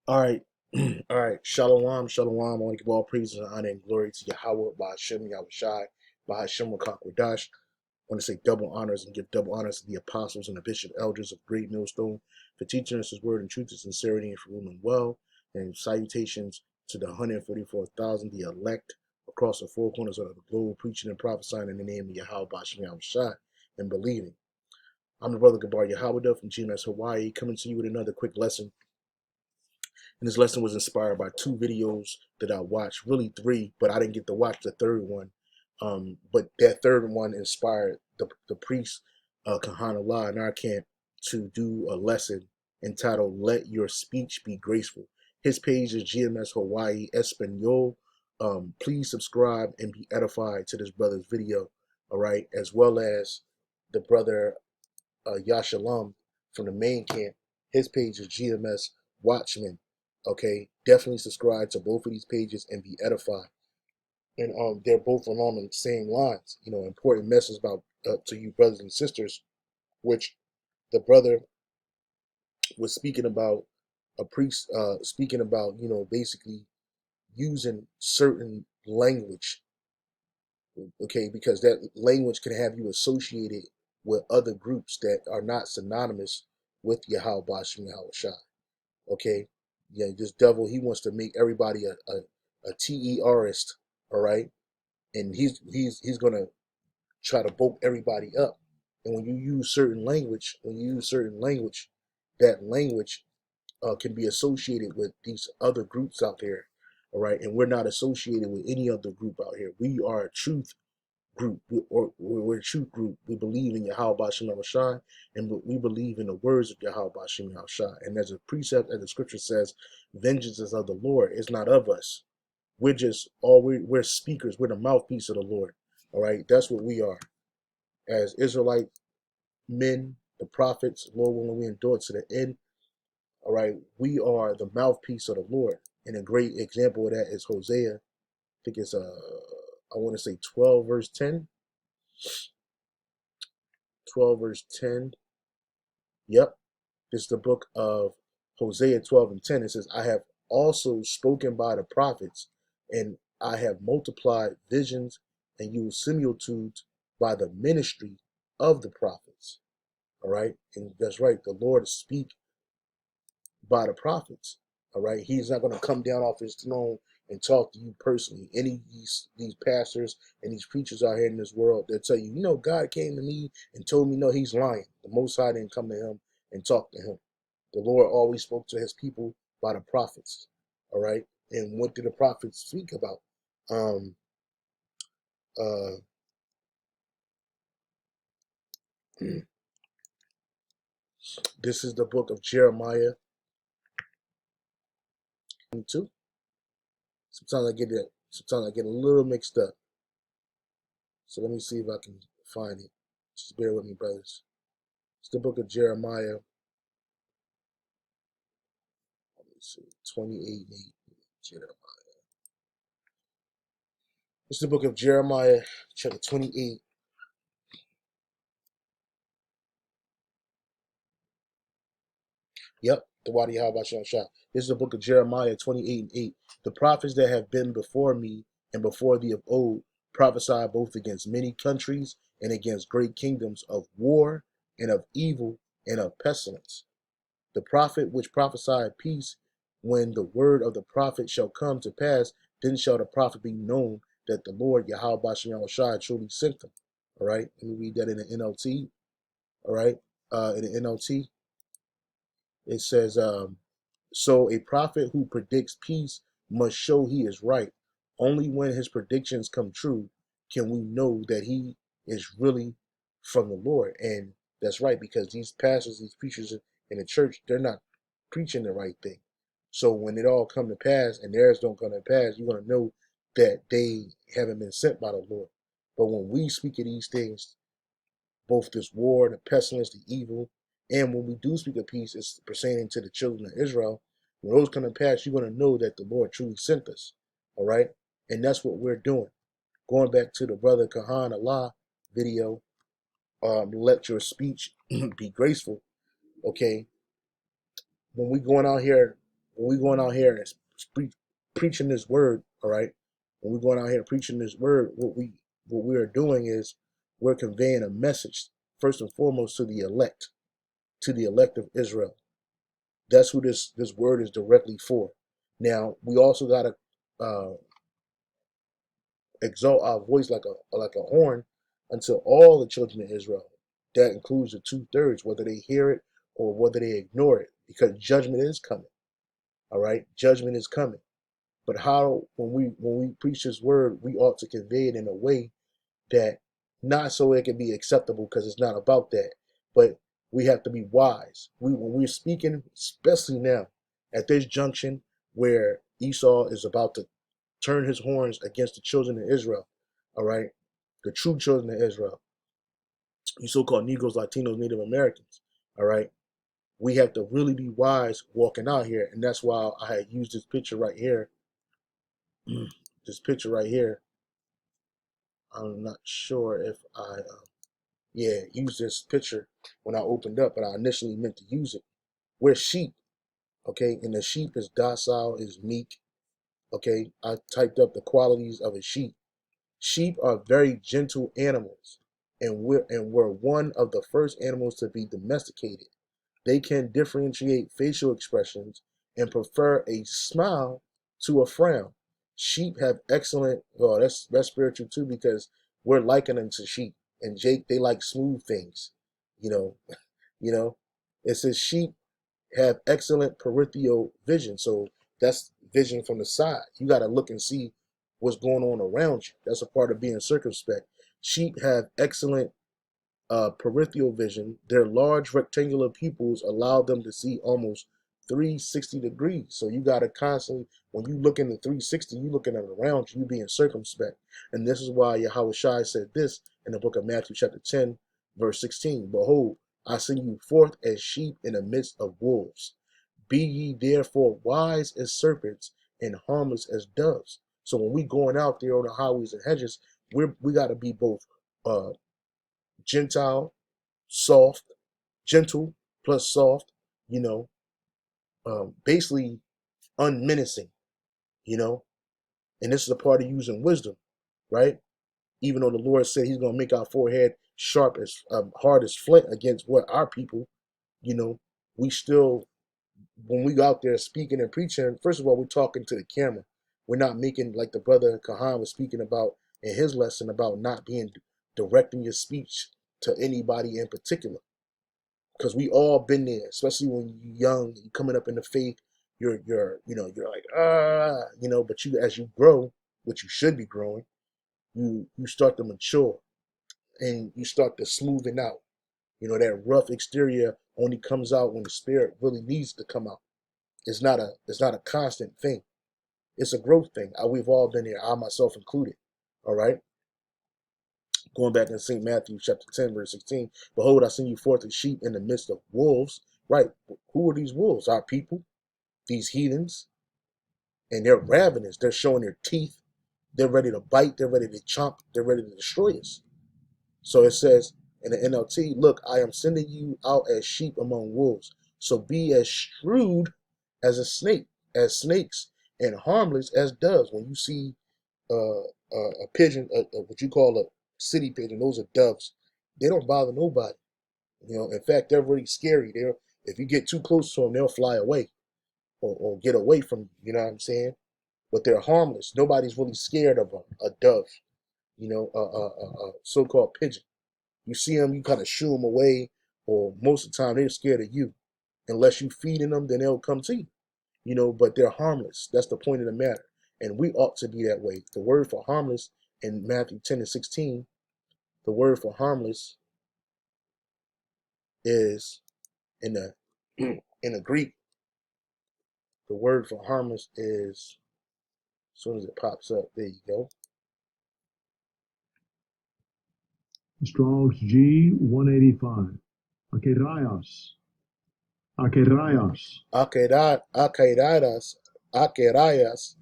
All right. All right. Shalom, shalom. I want to give all praises and honor and glory to Yahweh, by Hashem, Yahweh Shai, by Hashem, Rakakwadash. I want to say double honors and give double honors to the apostles and the bishop elders of Great Millstone for teaching us his word in truth and sincerity and for ruling well. And salutations to the 144,000, the elect across the four corners of the globe, preaching and prophesying in the name of Yahweh, by Hashem, Yahweh Shai, and believing. I'm the brother Gabar Yahweh from GMS Hawaii, coming to you with another quick lesson. And this lesson was inspired by two videos that I watched, really three, but I didn't get to watch the third one. But that third one inspired the priest, Kahana Allah in our camp, to do a lesson entitled Let Your Speech Be Graceful. His page is GMS Hawaii Espanol. Please subscribe and be edified to this brother's video, all right, as well as the brother Yashalam from the main camp. His page is GMS Watchman. Okay, definitely subscribe to both of these pages and be edified. And they're both along the same lines. You know, important message about to you brothers and sisters, which the brother was speaking about a priest speaking about, you know, basically using certain language. Okay, because that language can have you associated with other groups that are not synonymous with Yahweh Bashim Yahweh Shai. Okay, yeah, this devil, he wants to make everybody a terrorist, all right, and he's gonna try to bulk everybody up. And when you use certain language, that language can be associated with these other groups out there, all right, and we're not associated with any other group out here. We are a truth group, we're a truth group. We believe in Yahweh Bashim Shai, and we believe in the words of Yahweh Bashim Shai. And as a precept, as the scripture says, vengeance is of the Lord, it's not of us. We're just we're speakers, we're the mouthpiece of the Lord. All right, that's what we are as Israelite men, the prophets. Lord willing, we endure to the end. All right, we are the mouthpiece of the Lord, and a great example of that is Hosea. I think it's I want to say 12 verse 10. 12 verse 10. Yep. This is the book of Hosea 12 and 10. It says, I have also spoken by the prophets, and I have multiplied visions and used similitudes by the ministry of the prophets. All right. And that's right. The Lord speak by the prophets. All right. He's not going to come down off his throne and talk to you personally. Any of these pastors and these preachers out here in this world, they'll tell you, you know, God came to me and told me, no, he's lying. The Most High didn't come to him and talk to him. The Lord always spoke to his people by the prophets. All right. And what did the prophets speak about? Um, uh, this is the book of Jeremiah 22. Sometimes I get a little mixed up. So let me see if I can find it. Just bear with me, brothers. It's the book of Jeremiah. Let me see, 28 and 8. Jeremiah. It's the book of Jeremiah, chapter 28. Yep, the Wadi Habashah Shah. This is the book of Jeremiah 28 and 8. The prophets that have been before me and before thee of old prophesy both against many countries and against great kingdoms of war and of evil and of pestilence. The prophet which prophesied peace, when the word of the prophet shall come to pass, then shall the prophet be known that the Lord Yahweh Bashim Shai truly sent him. All right, let me read that in the NLT. All right, in the NLT, it says, so a prophet who predicts peace must show he is right. Only when his predictions come true can we know that he is really from the Lord. And that's right, because these pastors, these preachers in the church, they're not preaching the right thing. So when it all come to pass and theirs don't come to pass, you're going to know that they haven't been sent by the Lord. But when we speak of these things, both this war, the pestilence, the evil, and when we do speak of peace, it's pertaining to the children of Israel. When those come to pass, you're going to know that the Lord truly sent us. All right? And that's what we're doing. Going back to the brother Kahan Allah video, let your speech be graceful. Okay? When we going out here when we going out here and preaching this word, all right, when we're going out here preaching this word, what we are doing is we're conveying a message first and foremost to the elect of Israel. That's who this word is directly for. Now we also gotta exalt our voice like a horn unto all the children of Israel. That includes the 2/3, whether they hear it or whether they ignore it, because judgment is coming. All right, judgment is coming. But how when we preach this word, we ought to convey it in a way that not so it can be acceptable, because it's not about that, but we have to be wise. When we're speaking, especially now at this junction where Esau is about to turn his horns against the children of Israel, all right, the true children of Israel, you so-called Negroes, Latinos, Native Americans, all right, we have to really be wise walking out here, and that's why I had used this picture right here. This picture right here. I'm not sure if I, used this picture when I opened up, but I initially meant to use it. We're sheep, okay, and the sheep is docile, is meek, okay. I typed up the qualities of a sheep. Sheep are very gentle animals, and we're one of the first animals to be domesticated. They can differentiate facial expressions and prefer a smile to a frown. Sheep have excellent, well, that's spiritual too, because we're likening to sheep. And Jake, they like smooth things. You know, you know. It says sheep have excellent peripheral vision. So that's vision from the side. You got to look and see what's going on around you. That's a part of being circumspect. Sheep have excellent peripheral vision. Their large rectangular pupils allow them to see almost 360 degrees. So you got to constantly, when you look into 360, you looking at around you, you being circumspect. And this is why Yahweh Shai said this in the book of Matthew chapter 10, verse 16. Behold, I send you forth as sheep in the midst of wolves. Be ye therefore wise as serpents and harmless as doves. So when we going out there on the highways and hedges, we got to be both Gentile, soft, gentle plus soft, you know, basically unmenacing, you know. And this is a part of using wisdom, right? Even though the Lord said He's going to make our forehead sharp as hard as flint against what our people, you know, we still, when we go out there speaking and preaching, first of all, we're talking to the camera. We're not making, like the brother Kahan was speaking about in his lesson, about not being directing your speech to anybody in particular, because we all been there, especially when you're young, you coming up in the faith, you're you're like, but you, as you grow, which you should be growing, you start to mature and you start to smoothing out. That rough exterior only comes out when the spirit really needs to come out. It's not a constant thing. It's a growth thing. We've all been there, I myself included. All right. Going back in St. Matthew chapter 10, verse 16, behold, I send you forth as sheep in the midst of wolves. Right. Who are these wolves? Our people, these heathens. And they're ravenous. They're showing their teeth. They're ready to bite. They're ready to chomp. They're ready to destroy us. So it says in the NLT, look, I am sending you out as sheep among wolves. So be as shrewd as as snakes, and harmless as doves. When you see a pigeon, what you call a city pigeon, those are doves. They don't bother nobody. In fact, they're really scary. If you get too close to them, they'll fly away or get away from you. You know what I'm saying? But they're harmless. Nobody's really scared of a dove. A so-called pigeon. You see them, you kind of shoo them away, or most of the time they're scared of you. Unless you feeding them, then they'll come to you. But they're harmless. That's the point of the matter. And we ought to be that way. The word for harmless in Matthew 10 and 16, the word for harmless is in the in the Greek. The word for harmless is, as soon as it pops up, there you go. Strong's G 185. Akeraios. Akeraios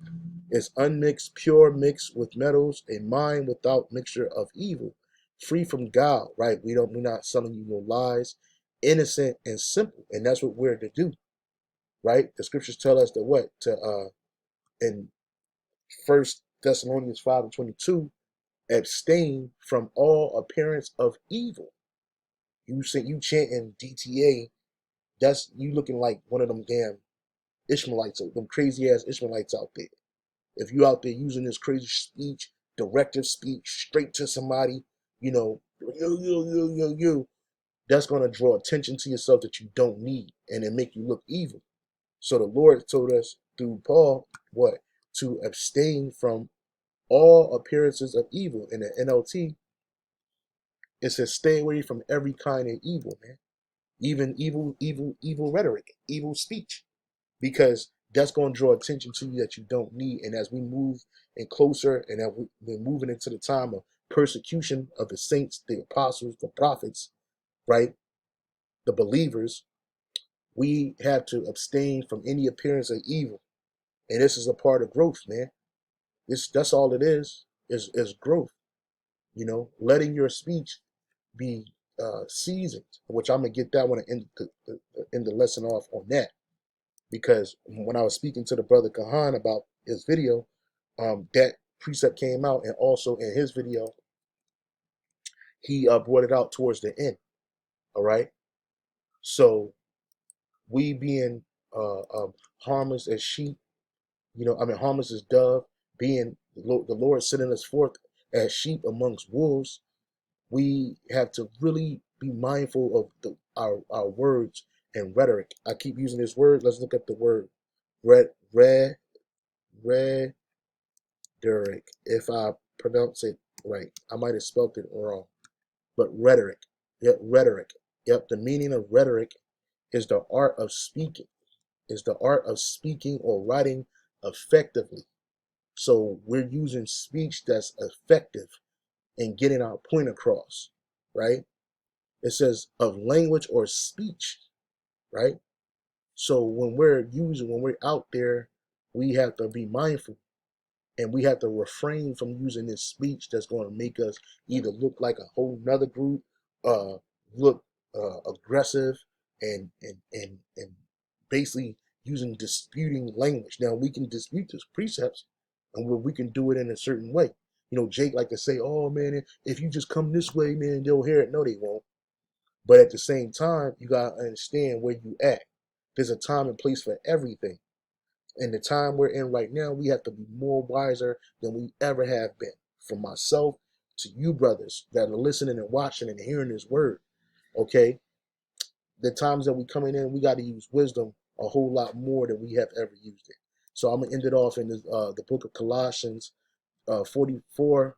is unmixed, pure, mixed with metals, a mind without mixture of evil, free from guile, right? We're not selling you no lies, innocent and simple. And that's what we're to do. right? The scriptures tell us that what to in First Thessalonians 5:22, abstain from all appearance of evil. You say you chanting DTA, that's you looking like one of them damn Ishmaelites, them crazy ass Ishmaelites out there. If you out there using this crazy speech, directive speech, straight to somebody, you, that's going to draw attention to yourself that you don't need, and it make you look evil. So the Lord told us through Paul what? To abstain from all appearances of evil. In the NLT, it says stay away from every kind of evil, man. Even evil rhetoric, evil speech, because that's going to draw attention to you that you don't need. And as we move in closer, and as we're moving into the time of persecution of the saints, the apostles, the prophets, right, the believers, we have to abstain from any appearance of evil. And this is a part of growth, man. That's all it is growth. Letting your speech be seasoned, which I'm gonna get that one to end the lesson off on that, because when I was speaking to the brother Kahan about his video, that precept came out, and also in his video, he brought it out towards the end. All right, so we being harmless as sheep, harmless as dove, being the Lord sending us forth as sheep amongst wolves, we have to really be mindful of our words and rhetoric. I keep using this word. Let's look at the word rhetoric. If I pronounce it right, I might have spelled it wrong. But rhetoric. Yep, rhetoric. Yep, the meaning of rhetoric is the art of speaking. Is the art of speaking or writing effectively. So we're using speech that's effective in getting our point across, right? It says of language or speech, right? So when we're out there, we have to be mindful, and we have to refrain from using this speech that's going to make us either look like a whole nother group, look aggressive, and basically using disputing language. Now we can dispute these precepts, and we can do it in a certain way. Jake like to say, "Oh man, if you just come this way, man, they'll hear it." No, they won't. But at the same time, you gotta understand where you at. There's a time and place for everything. In the time we're in right now, we have to be more wiser than we ever have been. From myself to you brothers that are listening and watching and hearing this word, okay? The times that we coming in, we got to use wisdom a whole lot more than we have ever used it. So I'm gonna end it off in the book of Colossians, 44,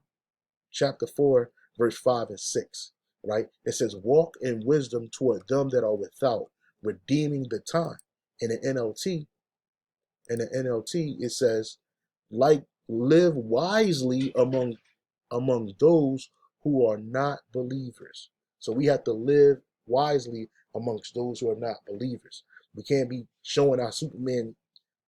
chapter 4, verse 5 and 6. Right? It says, "Walk in wisdom toward them that are without, redeeming the time." In the NLT, it says, "Like live wisely among those who are not believers." So we have to live wisely amongst those who are not believers. We can't be showing our Superman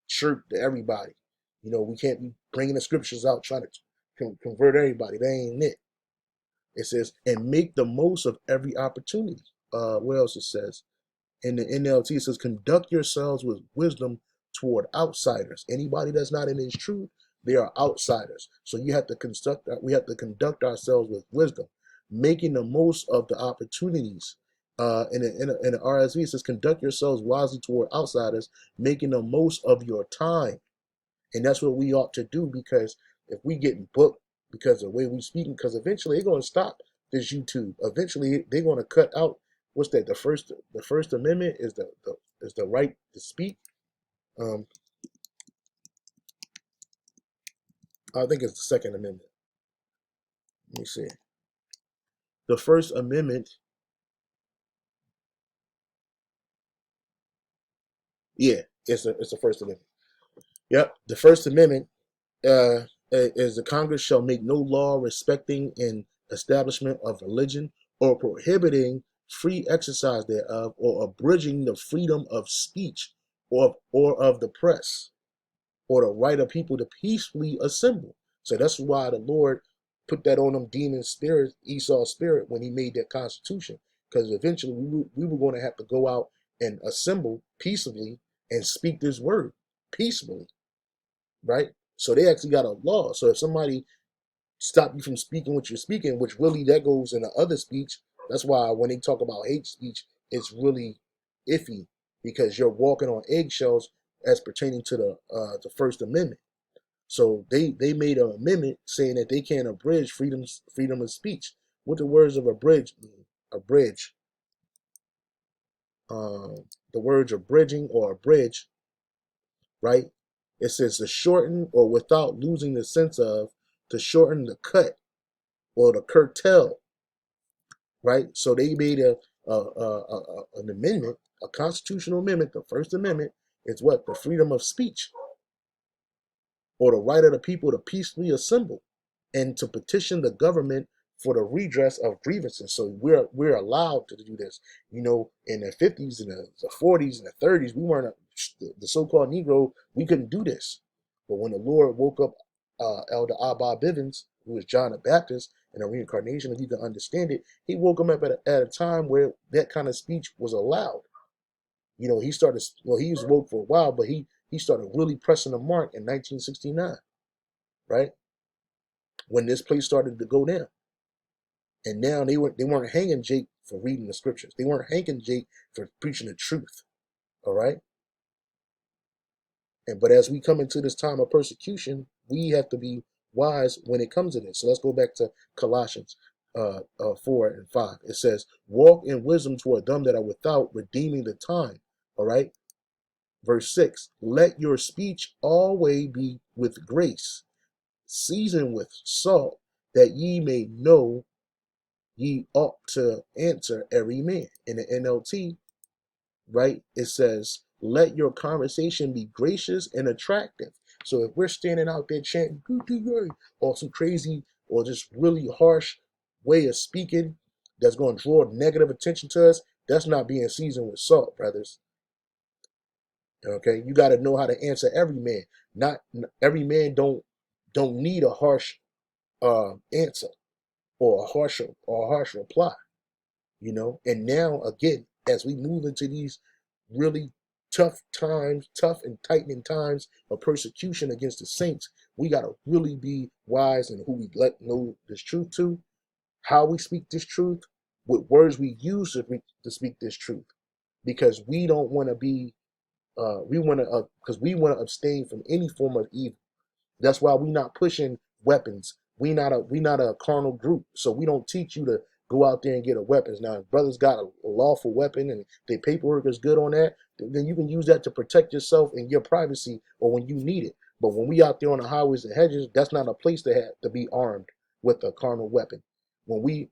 shirt to everybody. We can't be bringing the scriptures out trying to convert everybody. That ain't it. It says, and make the most of every opportunity. What else it says? In the NLT, it says, conduct yourselves with wisdom toward outsiders. Anybody that's not in his truth, they are outsiders. So we have to conduct ourselves with wisdom, making the most of the opportunities. In the RSV, it says, conduct yourselves wisely toward outsiders, making the most of your time. And that's what we ought to do, because if we get booked because of the way we speak, because eventually they're going to stop this YouTube. Eventually they're going to cut out, what's that? The First Amendment is the right to speak. I think it's the Second Amendment. Let me see. The First Amendment, yeah, it's the First Amendment. Yep, the First Amendment is the Congress shall make no law respecting an establishment of religion or prohibiting free exercise thereof or abridging the freedom of speech or of the press or the right of people to peacefully assemble. So that's why the Lord put that on them demon spirits, Esau's spirit, when he made that constitution. Because eventually we were going to have to go out and assemble peaceably and speak this word peacefully, right? So they actually got a law. So if somebody stop you from speaking what you're speaking, which really that goes into other speech. That's why when they talk about hate speech, it's really iffy because you're walking on eggshells as pertaining to the First Amendment. So they made an amendment saying that they can't abridge freedom of speech. What the words of abridge mean? Abridge. The words abridging or abridge, right? It says to shorten or without losing the sense of, to shorten the cut or the curtail, right? So they made an amendment, a constitutional amendment. The First Amendment is what? The freedom of speech or the right of the people to peacefully assemble and to petition the government for the redress of grievances. So we're allowed to do this. You know, in the 50s and the 40s and the 30s, we weren't the so-called Negro. We couldn't do this. But when the Lord woke up Elder Abba Bivens, who was John the Baptist, and the reincarnation, if you can understand it, he woke him up at a time where that kind of speech was allowed. You know, he started. Well, he was woke for a while, but he started really pressing the mark in 1969, right? When this place started to go down. And now they weren't hanging Jake for reading the scriptures. They weren't hanging Jake for preaching the truth. All right. But as we come into this time of persecution, we have to be wise when it comes to this. So let's go back to Colossians 4 and 5. It says, walk in wisdom toward them that are without, redeeming the time. All right. Verse 6, let your speech always be with grace, seasoned with salt, that ye may know ye ought to answer every man. In the NLT, right, it says, let your conversation be gracious and attractive. So if we're standing out there chanting, or some crazy or just really harsh way of speaking that's going to draw negative attention to us, that's not being seasoned with salt, brothers. Okay, you got to know how to answer every man. Not every man don't need a harsh answer or a harsh reply. You know, and now again, as we move into these really tough times, tough and tightening times of persecution against the saints, we got to really be wise in who we let know this truth to, how we speak this truth, what words we use to speak this truth, because we don't want to be we want to because we want to abstain from any form of evil. That's why we're not pushing weapons. We not a carnal group, so we don't teach you to go out there and get a weapons. Now, if brothers got a lawful weapon and their paperwork is good on that, then you can use that to protect yourself and your privacy or when you need it. But when we out there on the highways and hedges, that's not a place to have to be armed with a carnal weapon. When we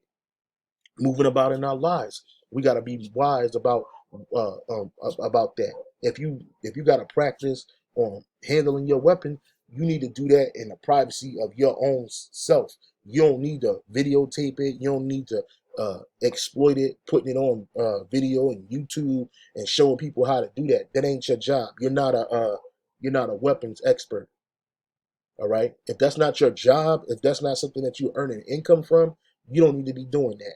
moving about in our lives, we got to be wise about that. If you got to practice on handling your weapon, you need to do that in the privacy of your own self. You don't need to videotape it. You don't need to exploit it, putting it on video and YouTube and showing people how to do that. That ain't your job. You're not a weapons expert. All right. If that's not your job, if that's not something that you're earning income from, you don't need to be doing that.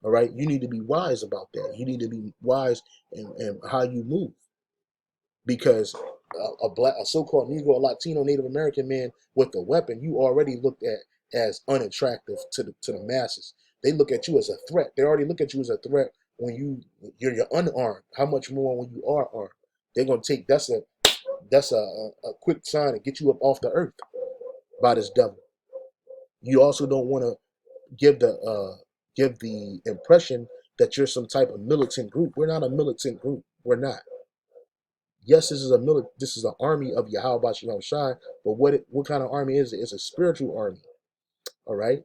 All right. You need to be wise about that. You need to be wise in how you move, because a so-called Negro, Latino, Native American man with a weapon, you already looked at as unattractive to the masses. They look at you as a threat. They already look at you as a threat when you're unarmed. How much more when you are armed? They're gonna take that's a quick sign to get you up off the earth by this devil. You also don't want to give the impression that you're some type of militant group. We're not a militant group. We're not. Yes, this is an army of Yahweh Shalom Shai, but what kind of army is it? It's a spiritual army. All right.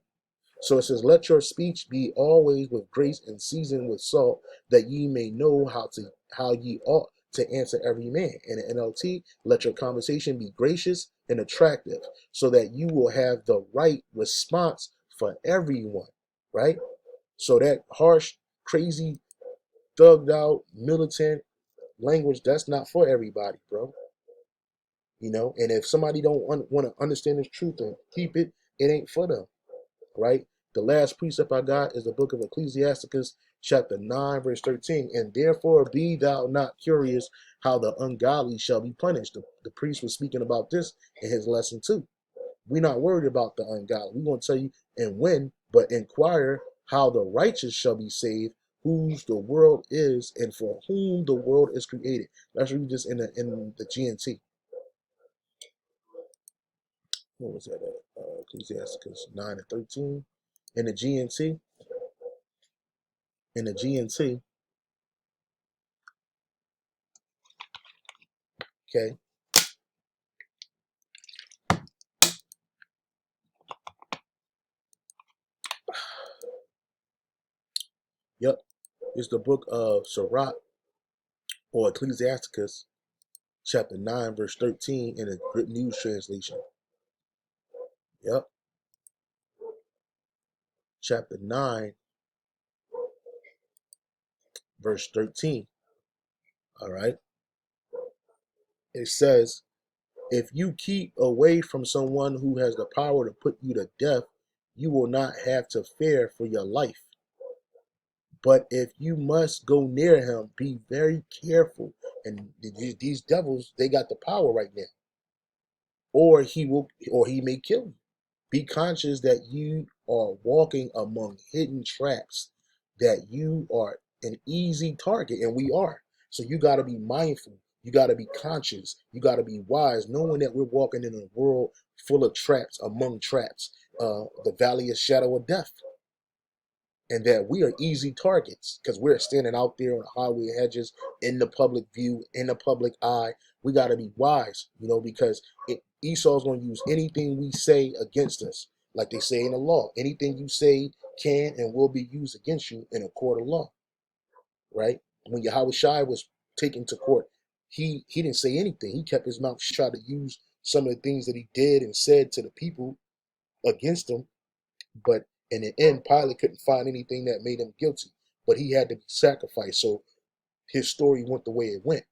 So it says, let your speech be always with grace and seasoned with salt, that ye may know how ye ought to answer every man. In the NLT, let your conversation be gracious and attractive, so that you will have the right response for everyone. Right? So that harsh, crazy, thugged out, militant language, that's not for everybody, bro. You know, and if somebody don't want to understand this truth and keep it, it ain't for them, right? The last precept I got is the book of Ecclesiasticus chapter 9, verse 13. And therefore be thou not curious how the ungodly shall be punished. The priest was speaking about this in his lesson too. We're not worried about the ungodly. We're going to tell you and when, but inquire how the righteous shall be saved, whose the world is, and for whom the world is created. Let's read this in the GNT. What was that? Ecclesiasticus 9 and 13. In the GNT. In the GNT. Okay. Yep. It's the book of Sirach or Ecclesiasticus, chapter 9, verse 13, in the Good News Translation. Yep. Chapter 9, verse 13. All right. It says, if you keep away from someone who has the power to put you to death, you will not have to fear for your life. But if you must go near him, be very careful. And these devils, they got the power right now. Or he may kill you. Be conscious that you are walking among hidden traps, that you are an easy target, and we are. So you got to be mindful. You got to be conscious. You got to be wise, knowing that we're walking in a world full of traps, among traps, the valley of shadow of death, and that we are easy targets because we're standing out there on the highway hedges, in the public view, in the public eye. We got to be wise, because Esau's going to use anything we say against us, like they say in the law. Anything you say can and will be used against you in a court of law, right? When Yahweh Shai was taken to court, he didn't say anything. He kept his mouth shut, to use some of the things that he did and said to the people against him. But in the end, Pilate couldn't find anything that made him guilty, but he had to be sacrificed. So his story went the way it went.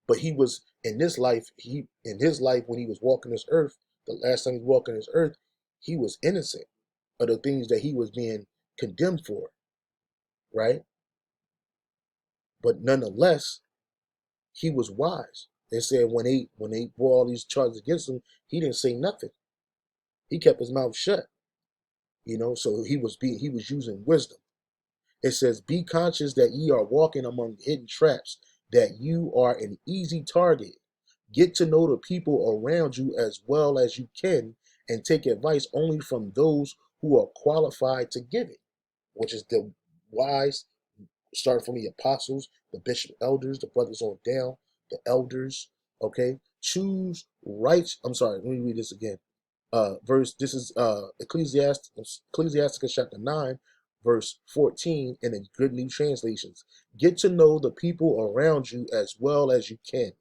But he was in this life, when he was walking this earth, the last time he was walking this earth, he was innocent of the things that he was being condemned for, right? But nonetheless, he was wise. They said when they brought all these charges against him, he didn't say nothing. He kept his mouth shut, so he was using wisdom. It says, be conscious that ye are walking among hidden traps, that you are an easy target. Get to know the people around you as well as you can, and take advice only from those who are qualified to give it, which is the wise, starting from the apostles, the bishop elders, the brothers on down, the elders. Okay, choose right. I'm sorry, let me read this again. This is Ecclesiasticus chapter 9, verse 14 in the Good New Translations. Get to know the people around you as well as you can,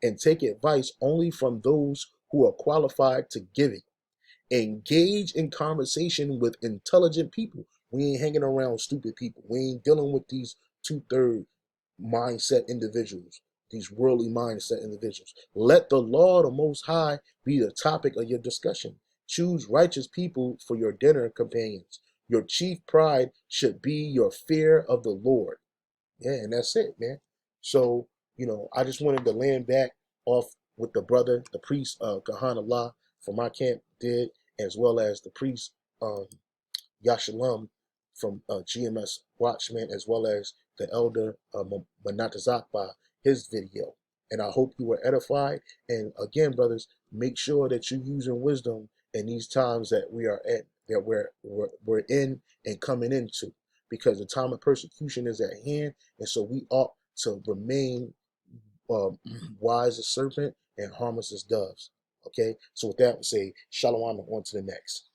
and take advice only from those who are qualified to give it. Engage in conversation with intelligent people. We ain't hanging around stupid people. We ain't dealing with these two-third mindset individuals, these worldly mindset individuals. Let the law of the Most High be the topic of your discussion. Choose righteous people for your dinner companions. Your chief pride should be your fear of the Lord. Yeah, and that's it, man. So, I just wanted to land back off with the brother, the priest, Kahan Allah from my camp did, as well as the priest, Yashalom from GMS Watchman, as well as the elder Manatazak by his video. And I hope you were edified. And again, brothers, make sure that you're using wisdom in these times that we are at, that we're in and coming into, because the time of persecution is at hand, and so we ought to remain wise as serpent and harmless as doves. Okay, so with that, we say shalom and on to the next.